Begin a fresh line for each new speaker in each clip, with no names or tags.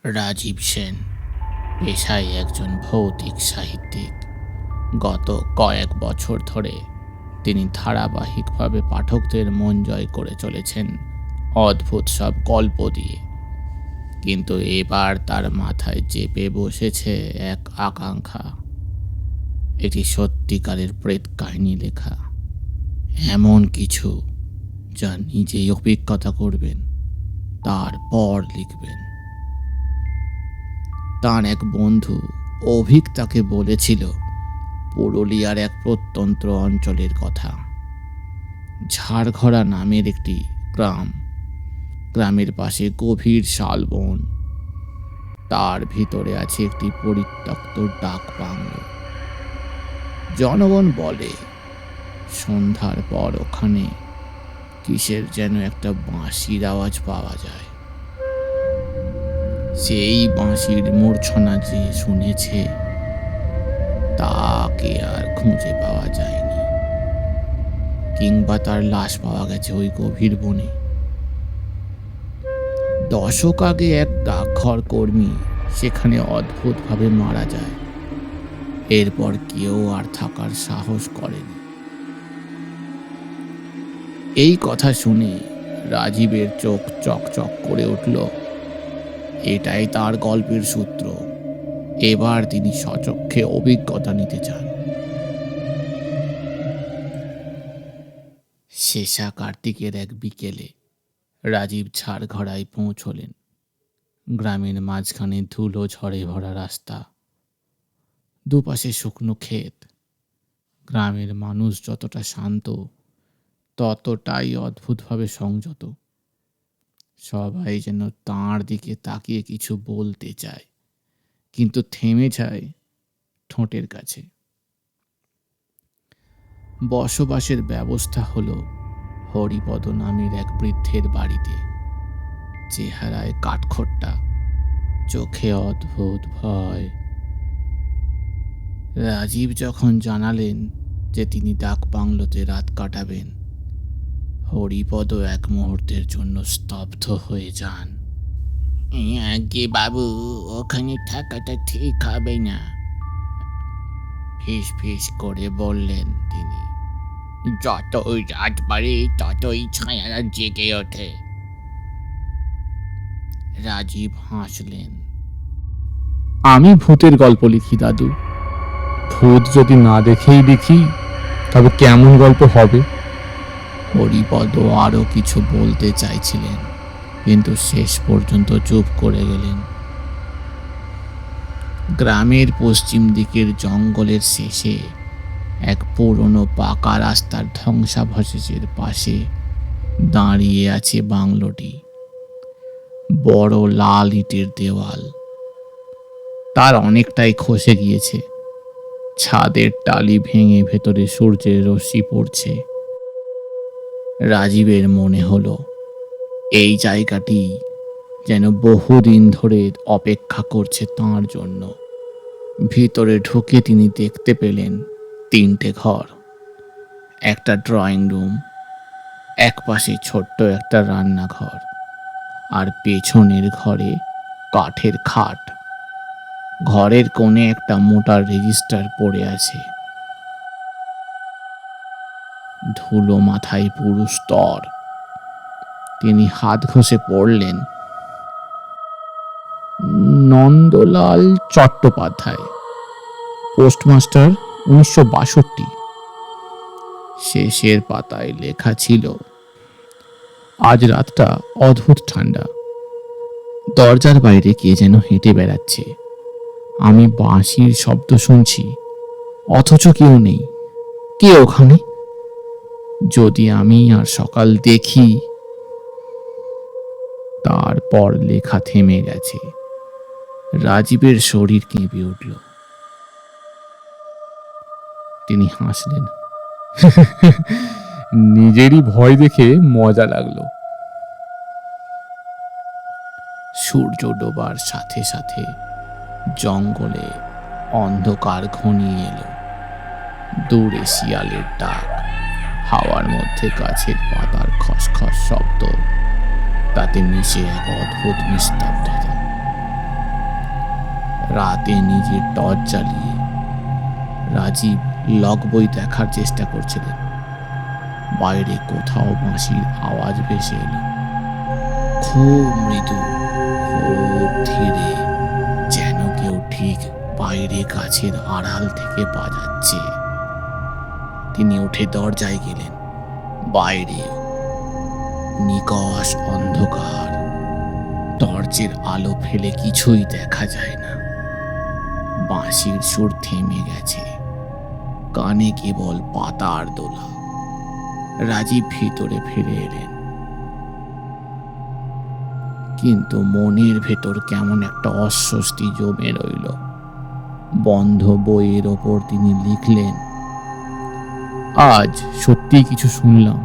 রাজীব সেন পেশায় একজন ভৌতিক সাহিত্যিক। গত কয়েক বছর ধরে তিনি ধারাবাহিকভাবে পাঠকদের মন জয় করে চলেছেন অদ্ভুত সব গল্প দিয়ে। কিন্তু এবার তার মাথায় চেপে বসেছে এক আকাঙ্ক্ষা, এটি সত্যিকারের প্রেত কাহিনী লেখা, এমন কিছু যা নিজেই অভিজ্ঞতা করবেন, তারপর লিখবেন। তার এক বন্ধু অভিক তাকে বলেছিল পুরুলিয়ার এক প্রত্যন্ত অঞ্চলের কথা। ঝাড়ঘরা নামের একটি গ্রামের পাশে গভীর শালবন, তার ভিতরে আছে একটি পরিত্যক্ত ডাক বাংলো। জনগণ বলে সন্ধ্যার পর ওখানে কিসের যেন একটা বাঁশির আওয়াজ পাওয়া যায়। সেই বাঁশির মূর্ছনা যে শুনেছে তাকে আর খুঁজে পাওয়া যায়নি, কিংবা তার লাশ পাওয়া গেছে ওই গভীর বনে। দশক আগে এক ডাকঘর কর্মী সেখানে অদ্ভুতভাবে মারা যায়। এরপর কেউ আর থাকার সাহস করেনি। এই কথা শুনে রাজীবের চোখ চকচক করে উঠল। এটাই তার গল্পের সূত্র। এবার তিনি সচক্ষে অভিজ্ঞতা নিতে চান। শেষা কার্তিকের এক বিকেলে রাজীব ঝাড়ঘরায় পৌঁছলেন। গ্রামের মাঝখানে ধুলো ঝড়ে ভরা রাস্তা, দুপাশে শুকনো ক্ষেত। গ্রামের মানুষ যতটা শান্ত, ততটাই অদ্ভুতভাবে সংযত। সবাই যেন তাঁর দিকে তাকিয়ে কিছু বলতে চায়, কিন্তু থেমে যায় ঠোঁটের কাছে। বসবাসের ব্যবস্থা হলো হরিপদ নামের এক বৃদ্ধের বাড়িতে। চেহারায় কাঠখোট্টা, চোখে অদ্ভুত ভয়। রাজীব যখন জানালেন যে তিনি ডাক বাংলোতে রাত কাটাবেন, হরিপদ এক মুহূর্তের জন্য স্তব্ধ হয়ে যান। আগে বাবু, ওখানে থাকাটা ঠিক হবে না, ফিস ফিস করে বললেন তিনি। যতই রাত বাড়ে ততই ছায়ারা জেগে ওঠে। রাজীব হাসলেন।
আমি ভূতের গল্প লিখি দাদু। ভূত যদি না দেখেই লিখি তবে কেমন গল্প হবে?
হরিপদ আরো কিছু বলতে চাইছিলেন, কিন্তু শেষ পর্যন্ত চুপ করে গেলেন। গ্রামের পশ্চিম দিকের জঙ্গলের শেষে এক পুরনো পাকা রাস্তার ধ্বংসাবশেষের পাশে দাঁড়িয়ে আছে বাংলোটি। বড় লাল ইটের দেওয়াল, তার অনেকটাই খসে গিয়েছে। ছাদের টালি ভেঙে ভেতরে সূর্যের রশ্মি পড়ছে। রাজীবের মনে হলো এই জায়গাটি যেন বহুদিন ধরে অপেক্ষা করছে তাঁর জন্য। ভিতরে ঢুকে তিনি দেখতে পেলেন তিনটে ঘর, একটা ড্রয়িং রুম, এক পাশে ছোট্ট একটা রান্নাঘর, আর পেছনের ঘরে কাঠের খাট। ঘরের কোণে একটা মোটা রেজিস্টার পড়ে আছে, ধুলো মাথায় পুরু স্তর। তিনি হাত ঘষে পড়লেন, নন্দলাল চট্টোপাধ্যায়, পোস্টমাস্টার, 1962। শেষের পাতায় লেখা ছিল, আজ রাতটা অদ্ভুত ঠান্ডা। দরজার বাইরে কে যেন হেঁটে বেড়াচ্ছে। আমি বাঁশির শব্দ শুনছি, অথচ কেউ নেই। কে ওখানে? যদি আমি আর সকাল দেখি। তারপর লেখা থেমে গেছে। রাজীবের শরীর কেঁপে উঠল। তিনি হাসলেন।
নিজেরই ভয় দেখে মজা লাগলো।
সূর্য ডোবার সাথে সাথে জঙ্গলে অন্ধকার ঘনিয়ে এলো। দূরে শিয়ালের ডাক, হাওয়ার মধ্যে গাছের পাতার খসখস শব্দ, তাতে মিশে এক অদ্ভুত নিস্তব্ধতা। রাতে নিজের টর্চ জ্বালিয়ে রাজীব লগ বই দেখার চেষ্টা করছিলেন। বাইরে কোথাও বাঁশির আওয়াজ ভেসে এলো, খুব মৃদু, খুব ধীরে, যেন কেউ ঠিক বাইরে গাছের আড়াল থেকে বাজাচ্ছে। তিনি উঠে দরজায় গেলেন। বাইরে নিকষ অন্ধকার, টর্চের আলো ফেলে কিছুই দেখা যায় না। বাঁশির সুর থেমে গেছে, কানে কেবল পাতার দোলা। রাজীব ভিতরে ফিরে এলেন, কিন্তু মনের ভেতর কেমন একটা অস্বস্তি জমে রইল। বন্ধ বইয়ের ওপর তিনি লিখলেন,
আজ সত্যি কিছু শুনলাম,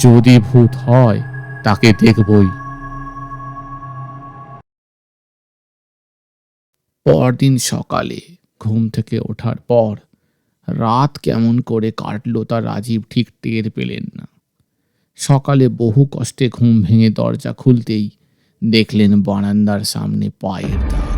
যদি ভূত হয় তাকে দেখবই।
পরদিন সকালে ঘুম থেকে ওঠার পর রাত কেমন করে কাটলো তা রাজীব ঠিক টের পেলেন না। সকালে বহু কষ্টে ঘুম ভেঙে দরজা খুলতেই দেখলেন বারান্দার সামনে পায়ের দাগ।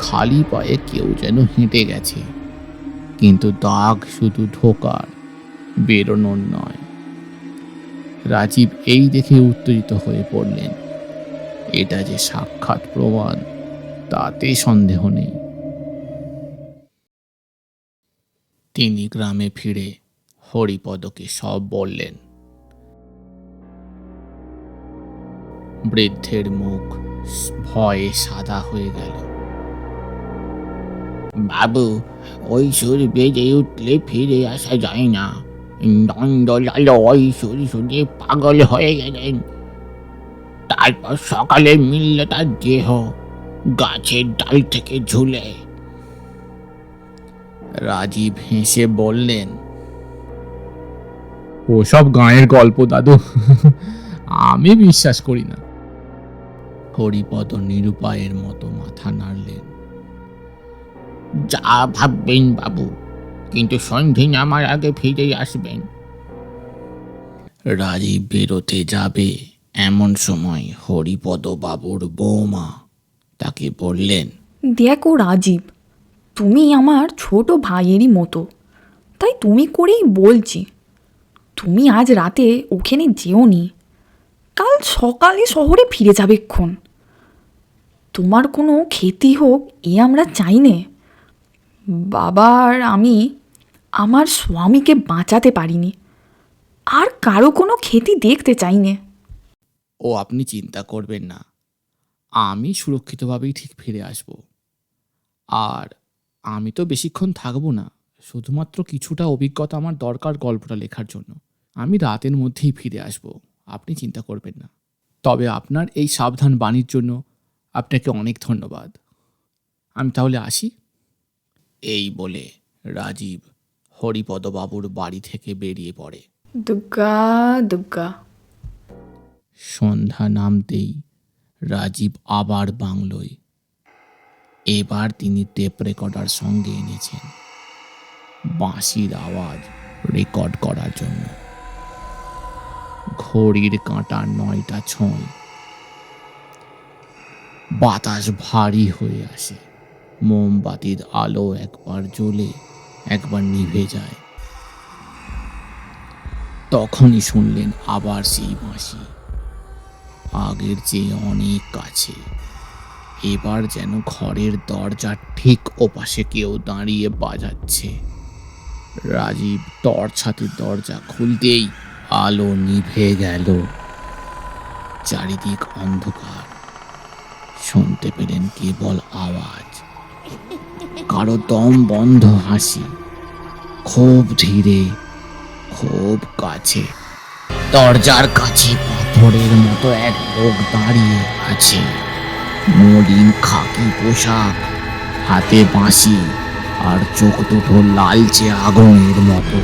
খালি পায়ে কেউ যেন হেঁটে গেছে, কিন্তু দাগ শুধু ঢোকার, বেরোনোর নয়। রাজীব এই দেখে উত্তেজিত হয়ে পড়লেন। এটা যে সাক্ষাৎ প্রমাণ, তাতে সন্দেহ নেই। তিনি গ্রামে ফিরে হরিপদকে সব বললেন। বৃদ্ধের মুখ ভয়ে সাদা হয়ে গেল। বাবু, ওই সুর বেজে উঠলে ফিরে আসা যায় না। নন্দলাল ওই সুর শুনে পাগল হয়ে গেলেন। তারপর সকালে মিলল তার দেহ গাছের ডাল থেকে ঝুলে। রাজীব হেসে বললেন,
ওসব গাঁয়ের গল্প দাদু, আমি বিশ্বাস করি না।
হরিপদ নিরুপায়ের মতো মাথা নাড়লেন। যা ভাববেন বাবু, কিন্তু সন্ধে নামার আগে ফিরে আসবেন। রাজীব বেরোতে যাবে এমন সময় হরিপদ বাবুর বৌমা তাকে বললেন,
দেখো রাজীব, তুমি আমার ছোট ভাইয়েরই মতো, তাই তুমি করেই বলছি। তুমি আজ রাতে ওখানে যেওনি, কাল সকালে শহরে ফিরে যাবে ক্ষণ। তোমার কোনো ক্ষতি হোক এ আমরা চাই নে। বাবা আর আমি আমার স্বামীকে বাঁচাতে পারিনি, আর কারো কোনো ক্ষতি দেখতে চাই নে।
ও আপনি চিন্তা করবেন না, আমি সুরক্ষিতভাবেই ঠিক ফিরে আসব। আর আমি তো বেশিক্ষণ থাকবো না, শুধুমাত্র কিছুটা অভিজ্ঞতা আমার দরকার গল্পটা লেখার জন্য। আমি রাতের মধ্যেই ফিরে আসব, আপনি চিন্তা করবেন না। তবে আপনার এই সাবধান বাণীর জন্য আপনাকে অনেক ধন্যবাদ। আমি তাহলে আসি। এই বলে রাজীব হরিপদবাবুর বাড়ি থেকে বেরিয়ে পড়ে।
দুর্গা দুর্গা।
সন্ধ্যা নামতেই রাজীব আবার বাংলোয়। এবার তিনি টেপ রেকর্ডার সঙ্গে এনেছেন, বাঁশির আওয়াজ রেকর্ড করার জন্য। ঘড়ির কাঁটা 9টা ছয়। বাতাস ভারী হয়ে আসে, মোমবাতির আলো একবার জ্বলে একবার নিভে যায়। তখনই শুনলেন আবার সেই বাঁশি, আগের চেয়ে অনেক কাছে। এবার যেন ঘরের দরজার ঠিক ওপাশে কেউ দাঁড়িয়ে বাজাচ্ছে। রাজীব টর্চ হাতে দরজা খুলতেই আলো নিভে গেল, চারিদিক অন্ধকার। শুনতে পেলেন কেবল আওয়াজ, কারো দম বন্ধ হাসি, খুব ধীরে, খুব কাছে। দরজার কাছে পাথরের মতো এক লোক দাঁড়িয়ে আছে, মলিন খাকি পোশাক, হাতে বাঁশি, আর চোখ দুটো লালচে আগুনের মতো।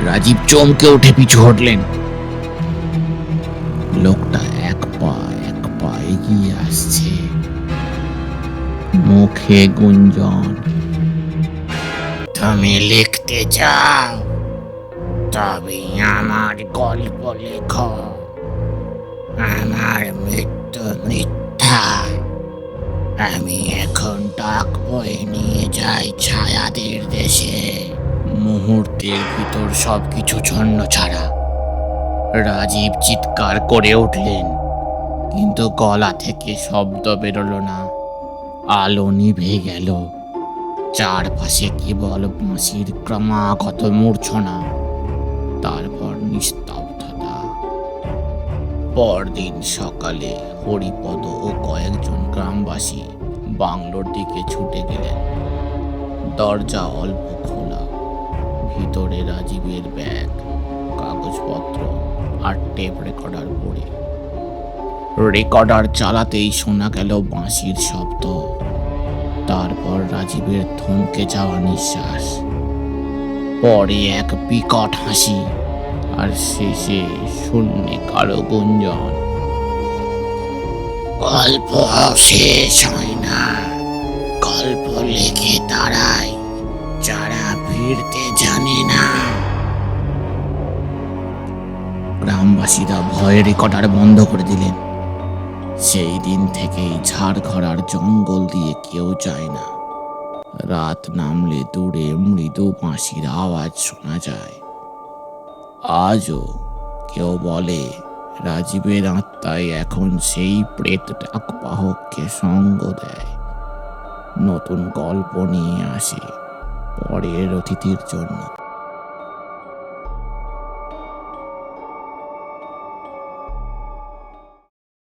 রাজীব চমকে উঠে পিছু হটলেন। লোকটা এক পা এগিয়ে আসছে, মুখে গুঞ্জন। তুমি লিখতে চাও? তবে আমার গল্প লেখো। আমার মৃত্যু মিথ্যা, আমি এখন ডাক বয়ে নিয়ে যাই ছায়াদের দেশে। মুহূর্তের ভিতর সবকিছু ছন্ন ছাড়া। রাজীব চিৎকার করে উঠলেন, কিন্তু গলা থেকে শব্দ বেরোলো না। আলো নিভে গেল। চারপাশে কেবল বাঁশির ক্রমাগত মূর্ছনা, তারপর নিস্তব্ধতা। পরদিন সকালে হরিপদ ও কয়েকজন গ্রামবাসী বাংলোর দিকে ছুটে গেলেন। দরজা অল্প খোলা। ভিতরে রাজীবের ব্যাগ, কাগজপত্র আর টেপ রেকর্ডার পড়ে। রেকর্ডার চালাতেই শোনা গেল বাঁশির শব্দ, তারপর রাজীবের থমকে যাওয়া নিঃশ্বাস, পরে এক বিকট হাসি, আর শেষে শূন্যে কারো গুঞ্জন। গল্প শেষ হয় না, গল্প লেগে দাঁড়ায় যারা ফিরতে জানে না। গ্রামবাসীরা ভয়ে রেকর্ডার বন্ধ করে দিলেন। সেই দিন থেকেই ঝাড়খড়ার জঙ্গল দিয়ে কেউ যায় না। রাত নামলে দূরে মৃদু বাঁশির আওয়াজ শোনা যায়। আজও কেউ বলে রাজীবের আত্মায় এখন সেই প্রেত ডাকবাহককে সঙ্গ দেয়, নতুন গল্প নিয়ে আসে পরের অতিথির জন্য।